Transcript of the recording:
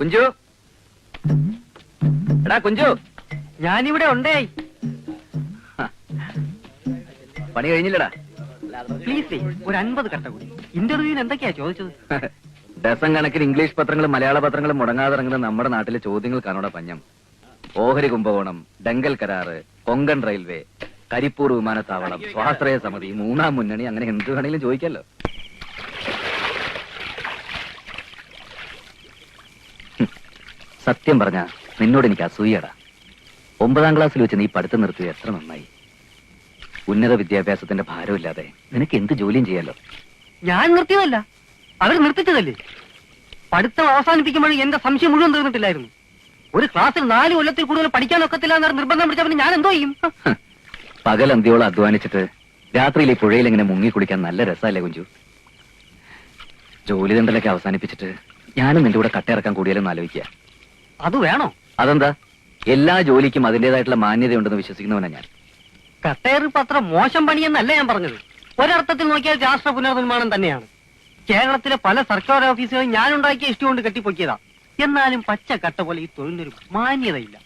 കുഞ്ചു, എടാ കുഞ്ചു, ഞാനിവിടെ ഉണ്ടേ. പണി കഴിഞ്ഞില്ലടാ. പ്ലീസ് ഒരു 50 കട്ട കൂടി. ഇന്റർവ്യൂവിന് എന്തൊക്കെയാ ചോദിച്ചത്? ഡസൻ കണക്കിന് ഇംഗ്ലീഷ് പത്രങ്ങളും മലയാള പത്രങ്ങളും മുടങ്ങാതെ ഇറങ്ങുന്ന നമ്മുടെ നാട്ടിലെ ചോദ്യങ്ങൾക്കാണോടാ പഞ്ഞം. ഓഹരി കുംഭകോണം, ഡെങ്കൽ കരാറ്, കൊങ്കൺ റെയിൽവേ, കരിപ്പൂർ വിമാനത്താവളം, സ്വാശ്രയ സമിതി, മൂന്നാം മുന്നണി, അങ്ങനെ എന്ത് വേണമെങ്കിലും ചോദിക്കാലോ. സത്യം പറഞ്ഞ നിന്നോട് എനിക്ക് അസൂയടാ. 9ാം ക്ലാസ്സിൽ വെച്ച് നീ പഠിത്തം നിർത്തിയത് എത്ര നന്നായി. ഉന്നത വിദ്യാഭ്യാസത്തിന്റെ ഭാരമില്ലാതെ നിനക്ക് എന്ത് ജോലിയും ചെയ്യാലോ. ഞാൻ നിർത്തിയതല്ല, അവർ നിർത്തിച്ചതല്ലേ. പഠിത്തം അവസാനിപ്പിക്കുമ്പോഴും എന്റെ സംശയം മുഴുവൻ തീർന്നിട്ടില്ലായിരുന്നു. ഒരു ക്ലാസ്സിൽ 4 കൊല്ലത്തിൽ കൂടുതൽ പഠിക്കാനൊക്കത്തില്ല എന്ന് നിർബന്ധം പിടിച്ചവന് ഞാൻ എന്തോ ചെയ്യും? പകൽ അന്ത്യോളം അധ്വാനിച്ചിട്ട് രാത്രിയിൽ ഈ പുഴയിൽ ഇങ്ങനെ മുങ്ങി കുളിക്കാൻ നല്ല രസമല്ലേ കുഞ്ചു? ജോലി തണ്ടലൊക്കെ അവസാനിപ്പിച്ചിട്ട് ഞാനും നിന്റെ കൂടെ കട്ടയിറക്കാൻ കൂടിയാലും ആലോചിക്കുക. അത് വേണോ? അതെന്താ? എല്ലാ ജോലിക്കും അതിന്റേതായിട്ടുള്ള മാന്യതയുണ്ടെന്ന് വിശ്വസിക്കുന്നവനാ ഞാൻ. കട്ടേറിപ്പ് അത്ര മോശം പണിയെന്നല്ല ഞാൻ പറഞ്ഞത്. ഒരർത്ഥത്തിൽ നോക്കിയാൽ രാഷ്ട്ര പുനർനിർമ്മാണം തന്നെയാണ്. കേരളത്തിലെ പല സർക്കാർ ഓഫീസുകളും ഞാൻ ഉണ്ടാക്കിയ ഇഷ്ടം കൊണ്ട് കെട്ടിപ്പൊക്കിയതാ. എന്നാലും പച്ച കട്ട പോലെ ഈ തൊഴിലിനൊരു മാന്യതയില്ല.